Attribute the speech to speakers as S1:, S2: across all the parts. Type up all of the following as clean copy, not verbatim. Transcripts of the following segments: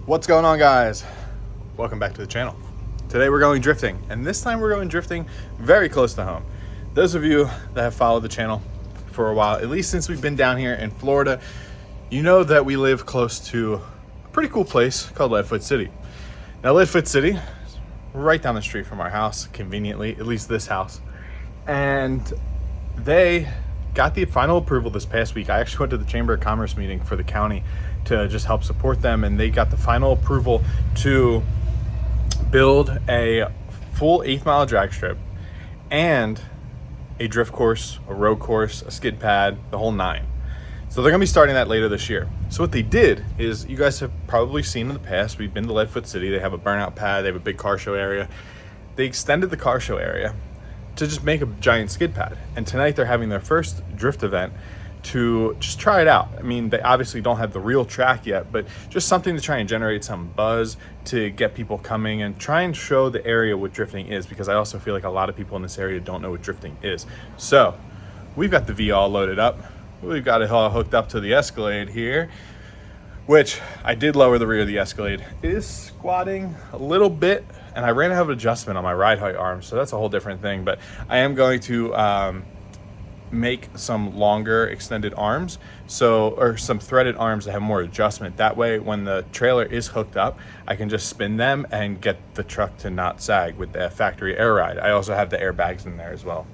S1: What's going on, guys? Welcome back to the channel. Today we're going drifting, and this time we're going drifting very close to home. Those of you that have followed the channel for a while, at least since we've been down here in Florida, you know that we live close to a pretty cool place called Leadfoot City. Now, Leadfoot City is right down the street from our house, conveniently, at least this house. And they got the final approval this past week. I actually went to the Chamber of Commerce meeting for the county to just help support them, and they got the final approval to build a full 8-mile drag strip and a drift course, a road course, a skid pad, the whole 9. So they're gonna be starting that later this year. So what they did is, you guys have probably seen in the past, we've been to Leadfoot City. They have a burnout pad, they have a big car show area. They extended the car show area to just make a giant skid pad. And tonight they're having their first drift event to just try it out. I mean, they obviously don't have the real track yet, but just something to try and generate some buzz to get people coming and try and show the area what drifting is, because I also feel like a lot of people in this area don't know what drifting is. So we've got the V all loaded up. We've got it all hooked up to the Escalade here, which I did lower the rear of the Escalade. It is squatting a little bit, and I ran out of adjustment on my ride height arm, so that's a whole different thing. But I am going to make some longer extended arms, or some threaded arms that have more adjustment. That way, when the trailer is hooked up, I can just spin them and get the truck to not sag with the factory air ride. I also have the airbags in there as well.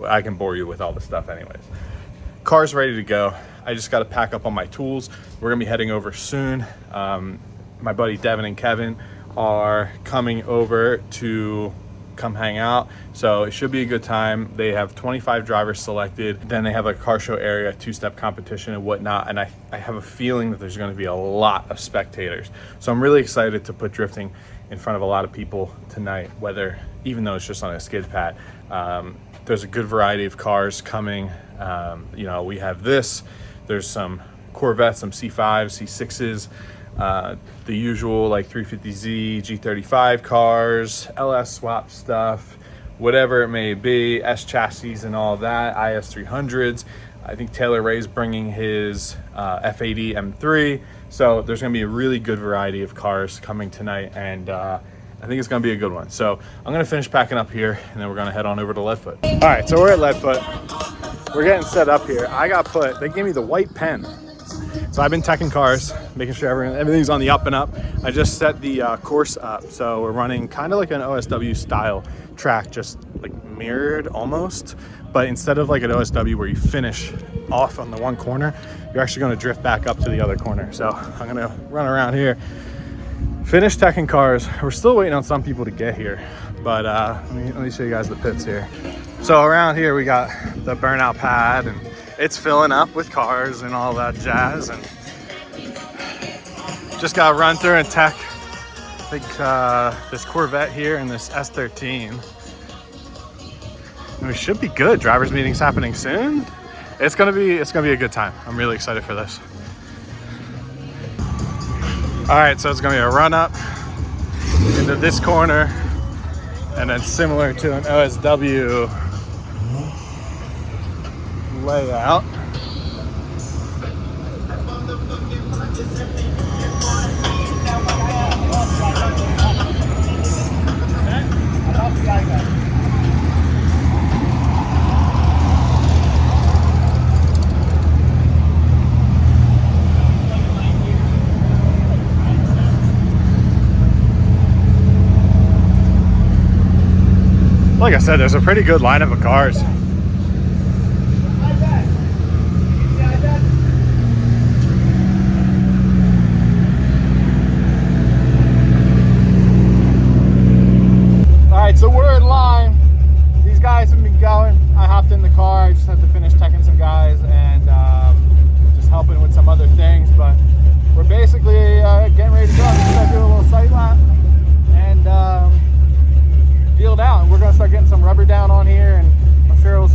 S1: I can bore you with all the stuff anyways. Car's ready to go. I just got to pack up on my tools. We're gonna be heading over soon. My buddy Devin and Kevin are coming over to come hang out, so it should be a good time. They have 25 drivers selected. Then they have a car show area, 2-step competition and whatnot, and I have a feeling that there's going to be a lot of spectators. So I'm really excited to put drifting in front of a lot of people tonight, even though it's just on a skid pad. There's a good variety of cars coming. You know, we have this, there's some Corvettes, some C5s, C6s, the usual like 350Z, G35 cars, LS swap stuff, whatever it may be, S chassis and all that, IS 300s. I think Taylor Ray's bringing his F80 M3. So there's gonna be a really good variety of cars coming tonight, and I think it's gonna be a good one. So I'm gonna finish packing up here, and then we're gonna head on over to Leadfoot. All right, so we're at Leadfoot. We're getting set up here. They gave me the white pen. So I've been teching cars, making sure everything's on the up and up. I just set the course up. So we're running kind of like an OSW style track, just like mirrored almost. But instead of like an OSW where you finish off on the one corner, you're actually gonna drift back up to the other corner. So I'm gonna run around here, finish teching cars. We're still waiting on some people to get here. But let me show you guys the pits here. So around here we got the burnout pad, and it's filling up with cars and all that jazz, and just gotta run through and tech this Corvette here and this S13. And we should be good. Drivers meeting's happening soon. It's gonna be a good time. I'm really excited for this. All right, so it's gonna be a run up into this corner, and then similar to an OSW layout. Like I said, there's a pretty good lineup of cars. So we're in line. These guys have been going. I hopped in the car. I just had to finish teching some guys and just helping with some other things. But we're basically getting ready to go. I'm just gonna do a little sight lap and field out. And we're gonna start getting some rubber down on here, and I'm sure we'll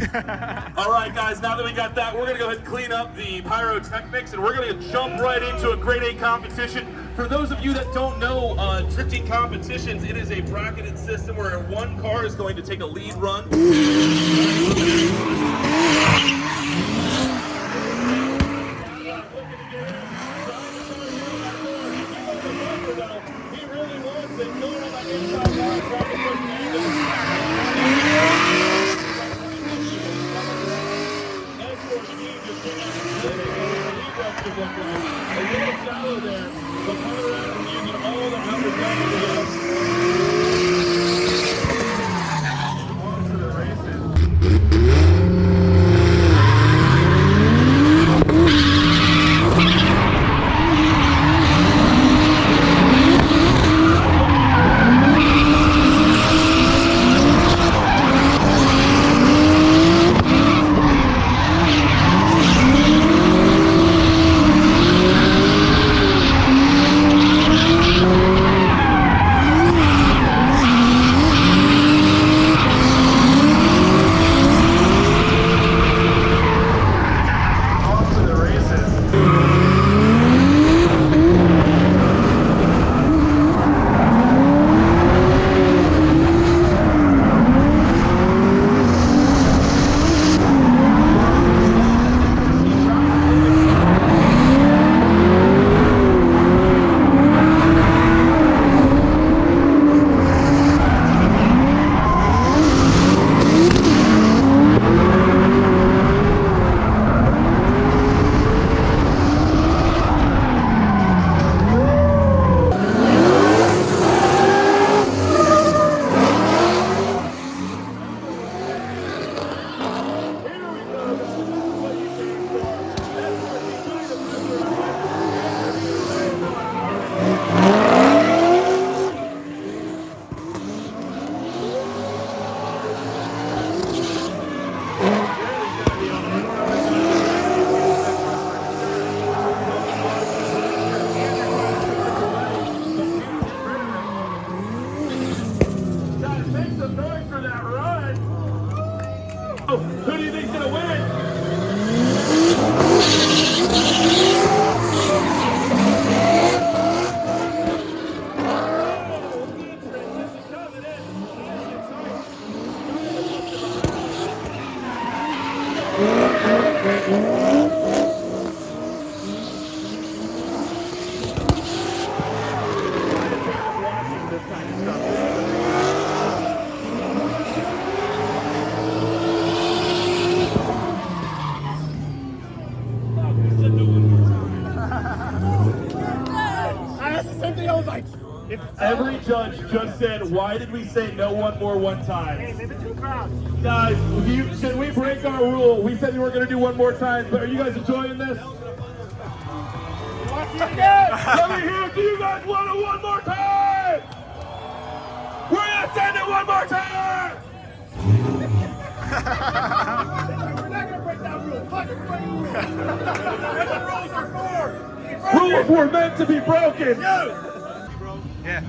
S2: All right, guys, now that we got that, we're going to go ahead and clean up the pyrotechnics, and we're going to jump right into a grade A competition. For those of you that don't know drifting competitions, it is a bracketed system where one car is going to take a lead run. He really wants it, going on that inside line, trying to push the angle. As for speed, just came out and did it, and the lead run should look like. A little shallow there, but Colorado is using all the outer guns to get on to the races. Who do you think's gonna win? Every judge just said, why did we say no one more one time? Hey, maybe two crowds. Guys, should we break our rule? We said we were going to do one more time, but are you guys enjoying this? Let me hear it. Do you guys want it one more time? We're going to send it one more time! We're not going to break that rule. Fuck it, break the rule. That's what rules are for. Rules were meant to be broken.
S1: Yeah.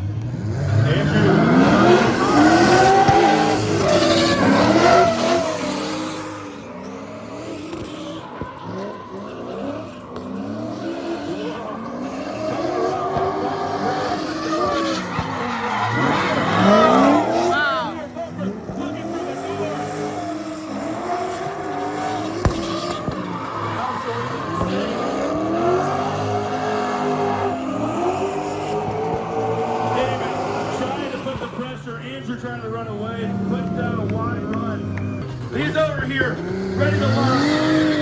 S2: Trying to run away, puts down a wide run. He's over here, ready to launch.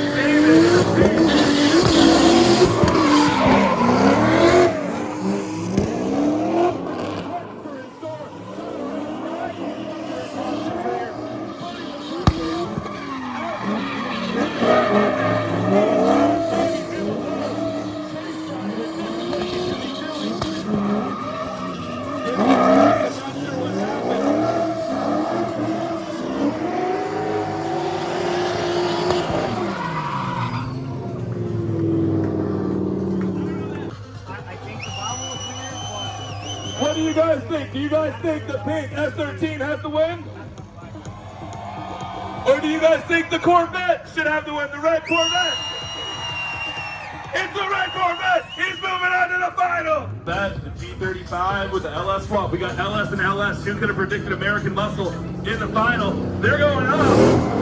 S2: What do you guys think? Do you guys think the pink S13 has to win? Or do you guys think the Corvette should have to win? The red Corvette? It's the red Corvette! He's moving on to the final! That, the G35 with the LS swap. We got LS and LS. Who could have predicted American Muscle in the final? They're going up!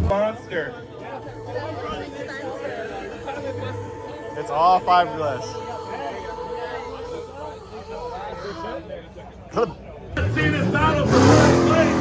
S2: Monster.
S1: It's all fiberglass.
S2: Let's see this battle for first place.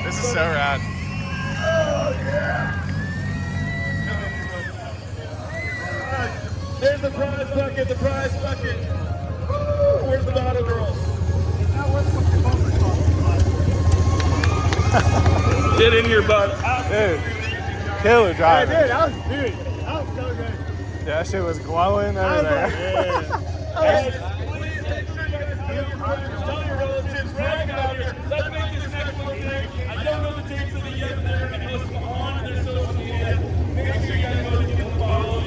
S1: This is so rad.
S2: Oh, yeah. There's the prize bucket, the prize bucket. Woo, where's the bottle girl? Get in here, bud.
S1: Dude, killer driver.
S3: Dude, that was so good.
S1: Yeah, that shit was glowing over there.
S2: Please make sure you guys tell your friends, tell your relatives, brag about here. Let's make this next one big. I don't know the dates of the yet, but they're going to post them on their social media. Make sure you guys go to give them a follow.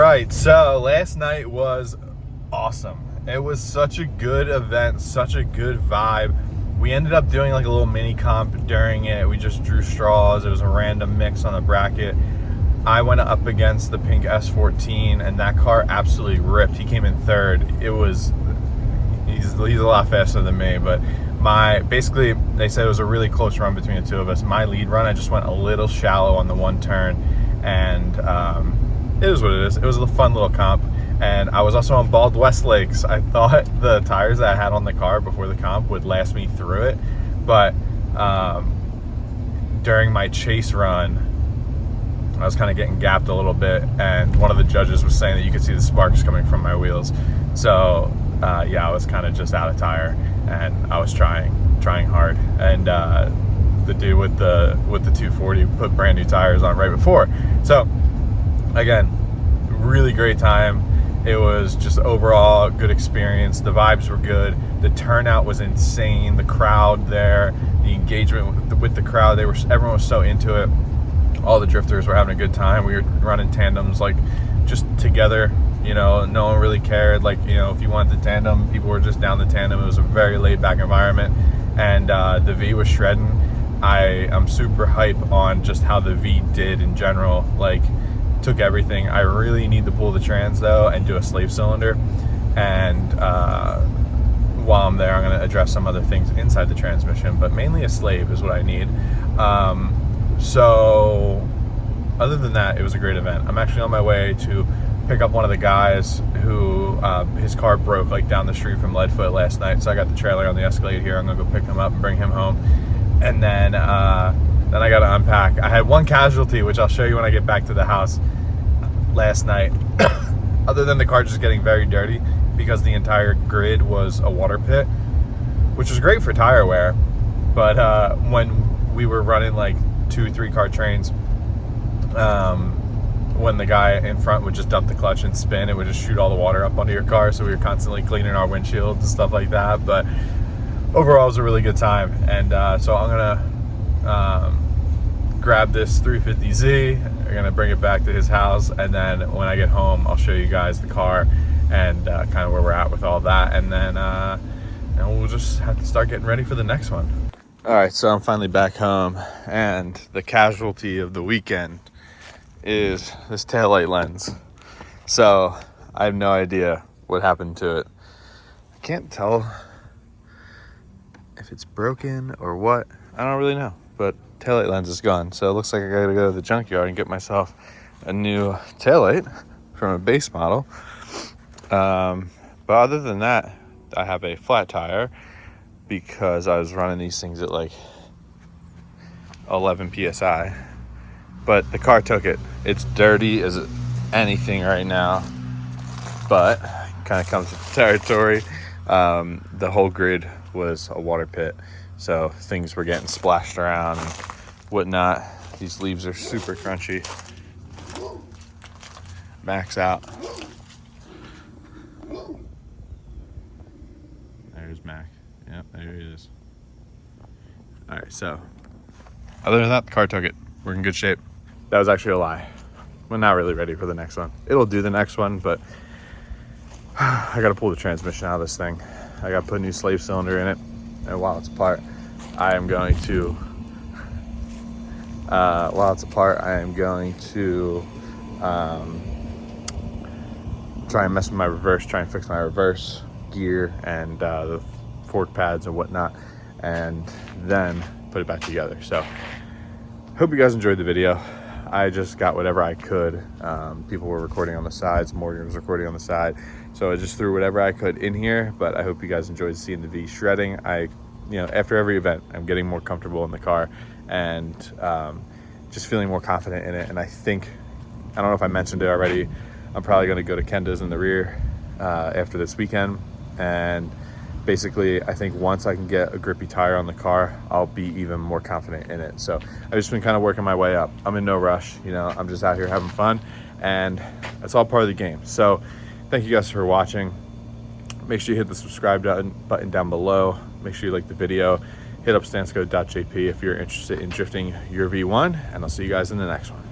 S1: right, so last night was awesome. It was such a good event, such a good vibe. We ended up doing like a little mini comp during it. We just drew straws. It was a random mix on the bracket. I went up against the pink S14 and that car absolutely ripped. He came in third. He's a lot faster than me, but basically they said it was a really close run between the two of us. My lead run, I just went a little shallow on the one turn, and it is what it is. It was a fun little comp. And I was also on bald Westlakes. I thought the tires that I had on the car before the comp would last me through it, but during my chase run, I was kind of getting gapped a little bit, and one of the judges was saying that you could see the sparks coming from my wheels. So yeah, I was kind of just out of tire, and I was trying hard. And the dude with the 240 put brand new tires on right before. So again, really great time. It was just overall a good experience. The vibes were good. The turnout was insane. The crowd there, the engagement with the crowd, everyone was so into it. All the drifters were having a good time. We were running tandems like just together, you know, no one really cared. Like, you know, if you wanted the tandem, people were just down the tandem. It was a very laid back environment, and the V was shredding. I'm super hype on just how the V did in general. Like, took everything. I really need to pull the trans though and do a slave cylinder, and while I'm there I'm going to address some other things inside the transmission, but mainly a slave is what I need. So other than that, it was a great event. I'm actually on my way to pick up one of the guys who his car broke like down the street from Leadfoot last night, so I got the trailer on the Escalade here. I'm gonna go pick him up and bring him home, and then I got to unpack. I had one casualty, which I'll show you when I get back to the house last night. Other than the car just getting very dirty because the entire grid was a water pit, which was great for tire wear, but when we were running like 2-3 car trains, when the guy in front would just dump the clutch and spin, it would just shoot all the water up onto your car, so we were constantly cleaning our windshields and stuff like that. But overall it was a really good time, and so I'm gonna grab this 350Z. We're gonna bring it back to his house, and then when I get home I'll show you guys the car and kind of where we're at with all that, and then we'll just have to start getting ready for the next one. All right, so I'm finally back home, and the casualty of the weekend is this taillight lens. So I have no idea what happened to it. I can't tell if it's broken or what. I don't really know, but taillight lens is gone. So it looks like I gotta go to the junkyard and get myself a new taillight from a base model. But other than that, I have a flat tire because I was running these things at like 11 PSI, but the car took it. It's dirty as anything right now, but kind of comes with the territory. The whole grid was a water pit, so things were getting splashed around and whatnot. These leaves are super crunchy. Max out. There's Mac. Yep, there he is. All right, so other than that, the car took it. We're in good shape. That was actually a lie. We're not really ready for the next one. It'll do the next one, but I got to pull the transmission out of this thing. I got to put a new slave cylinder in it, and while it's apart, I am going to try and mess with my reverse, try and fix my reverse gear and the fork pads and whatnot, and then put it back together. So hope you guys enjoyed the video. I just got whatever I could. People were recording on the sides, Morgan was recording on the side, so I just threw whatever I could in here. But I hope you guys enjoyed seeing the V shredding. After every event, I'm getting more comfortable in the car and just feeling more confident in it. And I don't know if I mentioned it already, I'm probably going to go to Kenda's in the rear after this weekend, and basically I think once I can get a grippy tire on the car, I'll be even more confident in it. So I've just been kind of working my way up. I'm in no rush, I'm just out here having fun, and that's all part of the game. So thank you guys for watching. Make sure you hit the subscribe button down below. Make sure you like the video. Hit up stansco.jp if you're interested in drifting your V1, and I'll see you guys in the next one.